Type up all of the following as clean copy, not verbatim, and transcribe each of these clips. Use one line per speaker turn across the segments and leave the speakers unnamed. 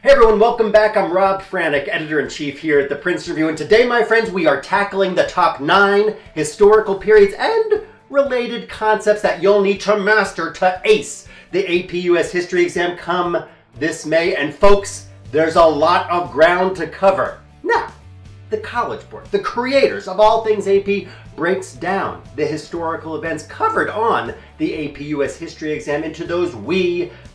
Hey everyone, welcome back. I'm Rob Franek, Editor-in-Chief here at the Princeton Review, and today, my friends, we are tackling the top 9 historical periods and related concepts that you'll need to master to ace the AP US History exam come this May. And folks, there's a lot of ground to cover. Now, the College Board, the creators of all things AP, breaks down the historical events covered on the AP US History exam into those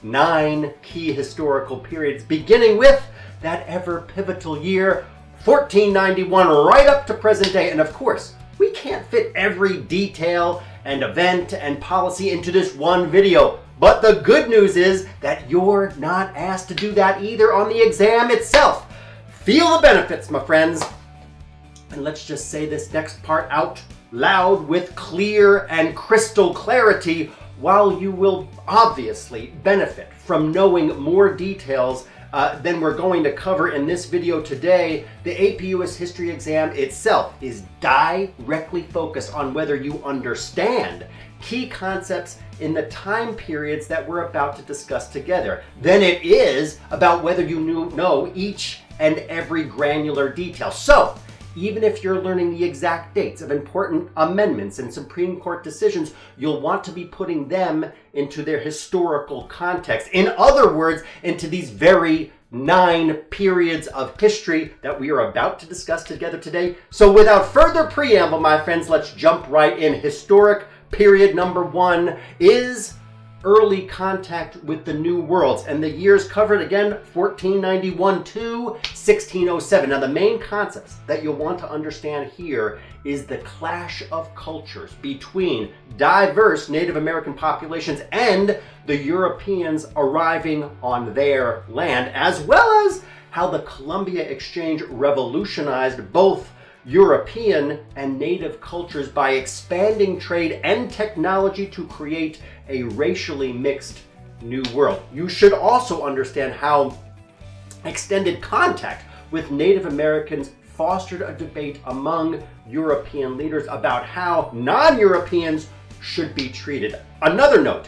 9 key historical periods, beginning with that ever pivotal year, 1491, right up to present day. And of course, we can't fit every detail and event and policy into this one video. But the good news is that you're not asked to do that either on the exam itself. Feel the benefits, my friends. And let's just say this next part out loud with clear and crystal clarity. While you will obviously benefit from knowing more details than we're going to cover in this video today, the AP US History exam itself is directly focused on whether you understand key concepts in the time periods that we're about to discuss together. Then it is about whether you know each and every granular detail. So, even if you're learning the exact dates of important amendments and Supreme Court decisions, you'll want to be putting them into their historical context. In other words, into these very 9 periods of history that we are about to discuss together today. So without further preamble, my friends, let's jump right in. Historic period number 1 is early contact with the New Worlds, and the years covered again, 1491 to 1607. Now, the main concepts that you'll want to understand here is the clash of cultures between diverse Native American populations and the Europeans arriving on their land, as well as how the Columbia Exchange revolutionized both European and Native cultures by expanding trade and technology to create a racially mixed new world. You should also understand how extended contact with Native Americans fostered a debate among European leaders about how non-Europeans should be treated. Another note,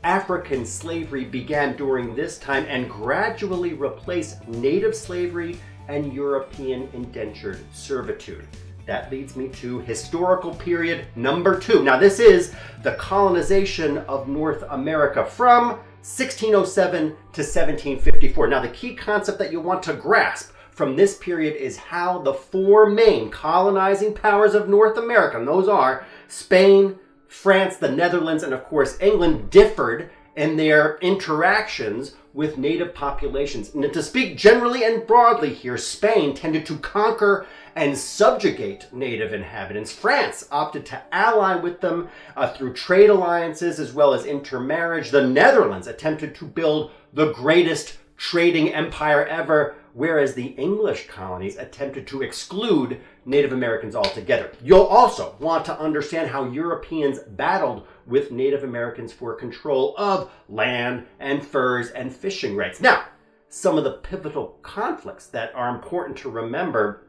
African slavery began during this time and gradually replaced Native slavery and European indentured servitude. That leads me to historical period number 2. Now, this is the colonization of North America from 1607 to 1754. Now, the key concept that you want to grasp from this period is how the 4 main colonizing powers of North America, and those are Spain, France, the Netherlands, and of course England, differed in their interactions with native populations. And to speak generally and broadly here, Spain tended to conquer and subjugate native inhabitants. France opted to ally with them through trade alliances as well as intermarriage. The Netherlands attempted to build the greatest trading empire ever, whereas the English colonies attempted to exclude Native Americans altogether. You'll also want to understand how Europeans battled with Native Americans for control of land and furs and fishing rights. Now, some of the pivotal conflicts that are important to remember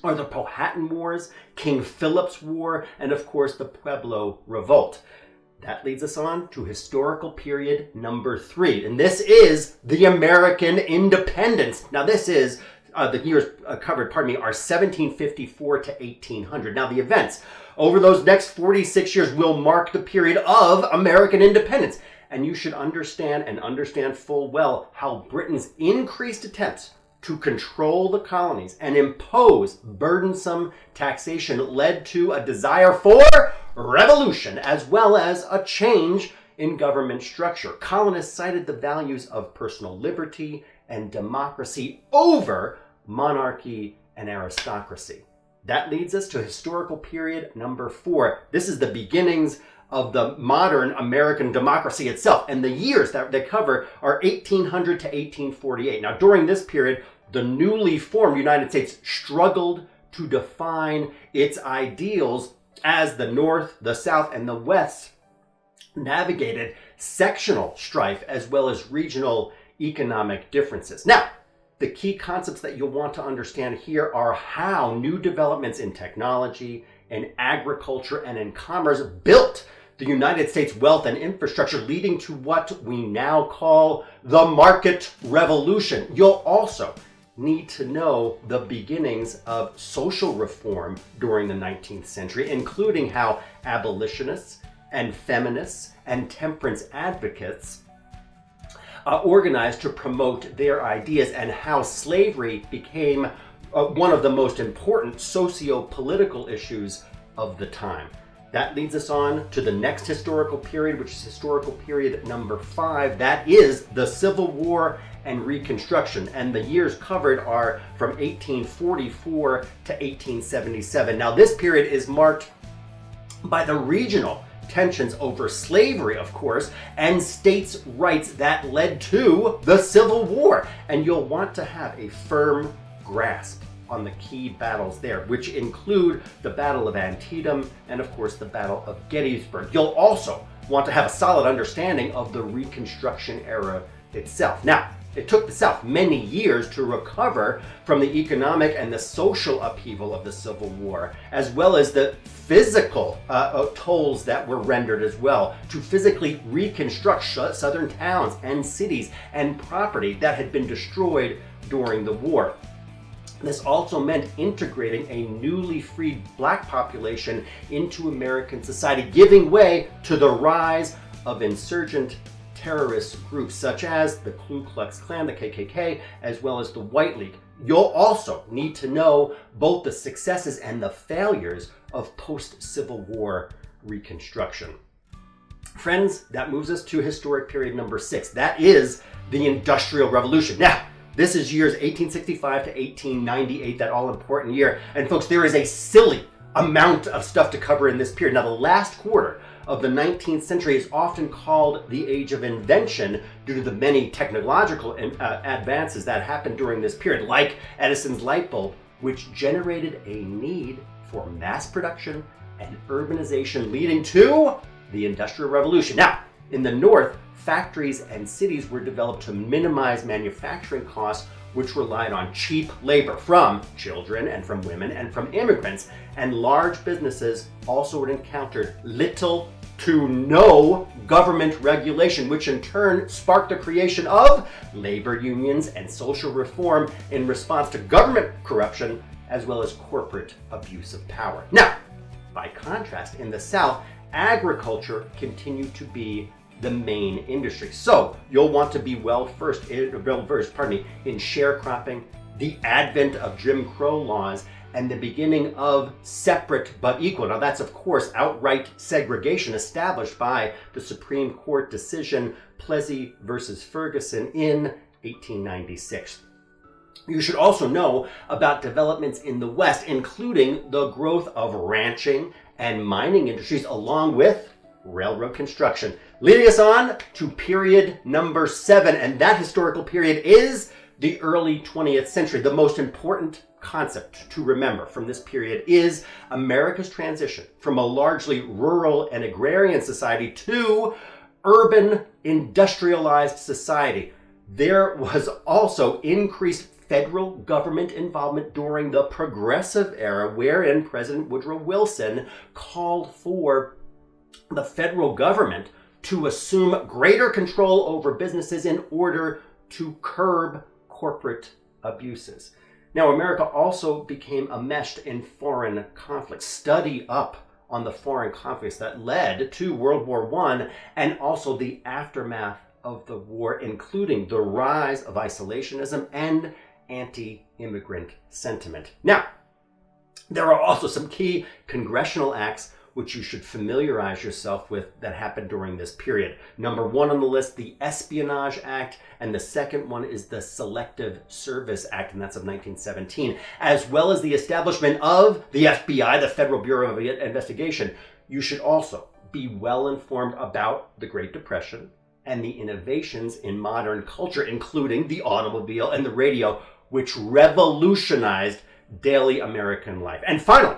are the Powhatan Wars, King Philip's War, and of course the Pueblo Revolt. That leads us on to historical period number 3, and this is the American independence. Now, this is the years covered, are 1754 to 1800. Now, the events over those next 46 years will mark the period of American independence, and you should understand full well how Britain's increased attempts to control the colonies and impose burdensome taxation led to a desire for revolution as well as a change in government structure. Colonists cited the values of personal liberty and democracy over monarchy and aristocracy. That leads us to historical period number 4. This is the beginnings of the modern American democracy itself, and the years that they cover are 1800 to 1848. Now, during this period, the newly formed United States struggled to define its ideals as the North, the South, and the West navigated sectional strife as well as regional economic differences. Now, the key concepts that you'll want to understand here are how new developments in technology, in agriculture, and in commerce built the United States wealth and infrastructure, leading to what we now call the market revolution. You'll also need to know the beginnings of social reform during the 19th century, including how abolitionists and feminists and temperance advocates organized to promote their ideas, and how slavery became one of the most important socio-political issues of the time. That leads us on to the next historical period, which is historical period number 5. That is the Civil War and Reconstruction. And the years covered are from 1844 to 1877. Now, this period is marked by the regional tensions over slavery, of course, and states' rights that led to the Civil War. And you'll want to have a firm grasp on the key battles there, which include the Battle of Antietam and, of course, the Battle of Gettysburg. You'll also want to have a solid understanding of the Reconstruction era itself. Now, it took the South many years to recover from the economic and the social upheaval of the Civil War, as well as the physical tolls that were rendered as well, to physically reconstruct southern towns and cities and property that had been destroyed during the war. This also meant integrating a newly freed black population into American society, giving way to the rise of insurgent terrorist groups such as the Ku Klux Klan, the KKK, as well as the White League. You'll also need to know both the successes and the failures of post-Civil War Reconstruction. Friends, that moves us to historic period number 6. That is the Industrial Revolution. Now, this is years 1865 to 1898, that all-important year. And folks, there is a silly amount of stuff to cover in this period. Now, the last quarter of the 19th century is often called the Age of Invention due to the many technological advances that happened during this period, like Edison's light bulb, which generated a need for mass production and urbanization, leading to the Industrial Revolution. Now, in the North, factories and cities were developed to minimize manufacturing costs, which relied on cheap labor from children and from women and from immigrants. And large businesses also encountered little to no government regulation, which in turn sparked the creation of labor unions and social reform in response to government corruption as well as corporate abuse of power. Now, by contrast, in the South, agriculture continued to be the main industry. So you'll want to be well versed in sharecropping, the advent of Jim Crow laws, and the beginning of separate but equal. Now that's, of course, outright segregation established by the Supreme Court decision Plessy versus Ferguson in 1896. You should also know about developments in the West, including the growth of ranching and mining industries, along with railroad construction, leading us on to period number 7. And that historical period is the early 20th century. The most important concept to remember from this period is America's transition from a largely rural and agrarian society to urban industrialized society. There was also increased federal government involvement during the Progressive era, wherein President Woodrow Wilson called for the federal government to assume greater control over businesses in order to curb corporate abuses. Now, America also became enmeshed in foreign conflicts. Study up on the foreign conflicts that led to World War I and also the aftermath of the war, including the rise of isolationism and anti-immigrant sentiment. Now, there are also some key congressional acts which you should familiarize yourself with that happened during this period. Number 1 on the list, the Espionage Act, and the second one is the Selective Service Act, and that's of 1917, as well as the establishment of the FBI, the Federal Bureau of Investigation. You should also be well informed about the Great Depression and the innovations in modern culture, including the automobile and the radio, which revolutionized daily American life. And finally,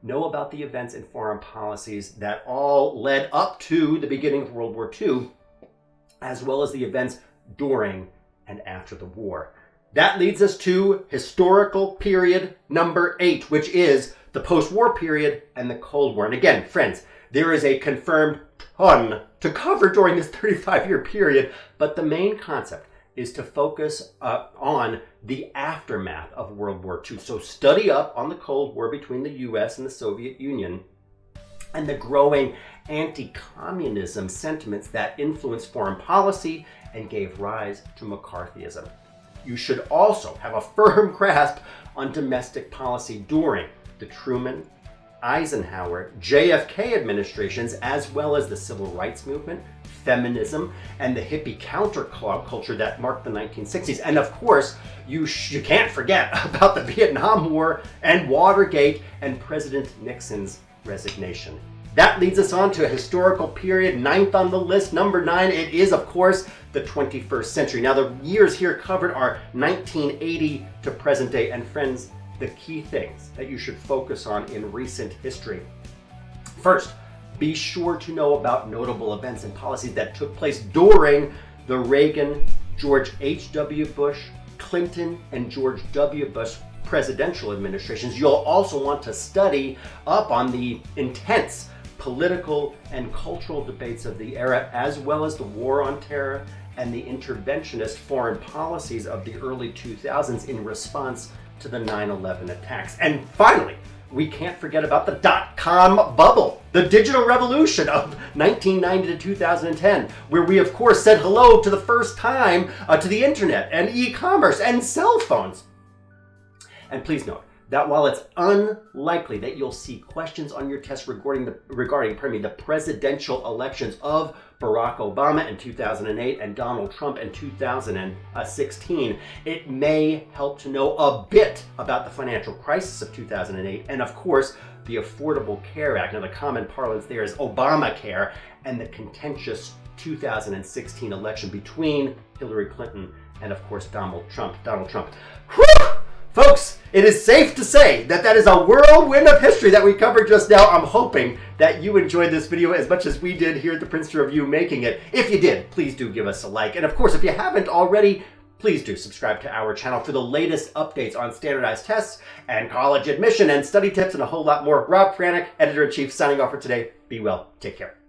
know about the events and foreign policies that all led up to the beginning of World War II, as well as the events during and after the war. That leads us to historical period number 8, which is the post-war period and the Cold War. And again, friends, There is a confirmed ton to cover during this 35-year period, but the main concept is to focus on the aftermath of World War II. So study up on the Cold War between the US and the Soviet Union and the growing anti-communism sentiments that influenced foreign policy and gave rise to McCarthyism. You should also have a firm grasp on domestic policy during the Truman, Eisenhower, JFK administrations, as well as the civil rights movement, feminism, and the hippie counterculture that marked the 1960s. And of course, you can't forget about the Vietnam War and Watergate and President Nixon's resignation. That leads us on to a historical period, 9th on the list, number 9. It is, of course, the 21st century. Now, the years here covered are 1980 to present day. And friends, the key things that you should focus on in recent history. First, be sure to know about notable events and policies that took place during the Reagan, George H.W. Bush, Clinton, and George W. Bush presidential administrations. You'll also want to study up on the intense political and cultural debates of the era, as well as the war on terror and the interventionist foreign policies of the early 2000s in response to the 9/11 attacks. And finally, we can't forget about the dot-com bubble, the digital revolution of 1990 to 2010, where we of course said hello to the first time to the internet and e-commerce and cell phones. And please note that while it's unlikely that you'll see questions on your test regarding the presidential elections of Barack Obama in 2008 and Donald Trump in 2016, it may help to know a bit about the financial crisis of 2008 and, of course, the Affordable Care Act. Now, the common parlance there is Obamacare, and the contentious 2016 election between Hillary Clinton and, of course, Donald Trump. Whew! Folks, it is safe to say that that is a whirlwind of history that we covered just now. I'm hoping that you enjoyed this video as much as we did here at the Princeton Review making it. If you did, please do give us a like. And of course, if you haven't already, please do subscribe to our channel for the latest updates on standardized tests and college admission and study tips and a whole lot more. Rob Franek, Editor-in-Chief, signing off for today. Be well. Take care.